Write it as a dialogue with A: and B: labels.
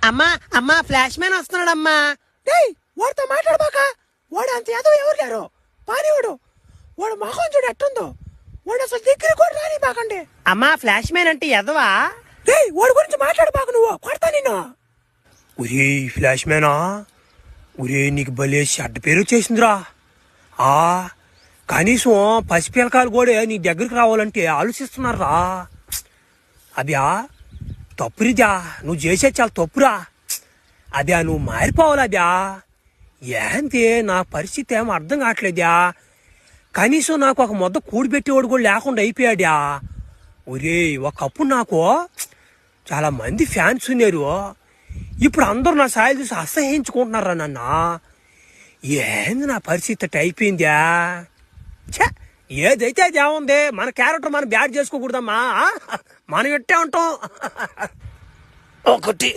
A: అమ్మా అమ్మా flash man వస్తున్నాడమ్మా.
B: వాడితో మాట్లాడబాక. వాడు అంత ఎదవ ఎవరు లేరు. పానివాడు. వాడు మొహం చూడు ఎట్టుందో. వాడు అసలు దగ్గర కూడా రాని బాకండి.
A: అమ్మా ఫ్లాష్ మ్యాన్ అంటే ఎదవా?
B: వాడి గురించి మాట్లాడబాక. నువ్వు కొడతా నిన్ను.
C: ఒరే ఫ్లాష్ మ్యానా, ఒరే నీకు భలే చెడ్డ పేరు వచ్చేసిందిరా. కనీసం పసిపిల్లకాయలు కూడా నీ దగ్గరికి రావాలంటే ఆలోచిస్తున్నారా. అబ్యా తప్పురిద్యా, నువ్వు చేసేది చాలా తప్పురా. అబ్యా నువ్వు మారిపోవాలి. అబ్యా ఏంటి నా పరిస్థితి ఏమో అర్థం కావట్లేద్యా. కనీసం నాకు ఒక మొద్ద కూడి పెట్టేవాడు కూడా లేకుండా అయిపోయాడ్యా. ఒరే ఒకప్పుడు నాకు చాలా మంది ఫ్యాన్స్ ఉన్నారు. ఇప్పుడు అందరూ నా సాయిలు చూసి అసహ్యించుకుంటున్నారా నన్న. ఏంది నా పరిస్థితి అట్ట అయిపోయిందా. ఏదైతే అది ఏముంది, మన క్యారెక్టర్ మనం బ్యాడ్ చేసుకోకూడదమ్మా. మనం ఎట్టే ఉంటాం. 1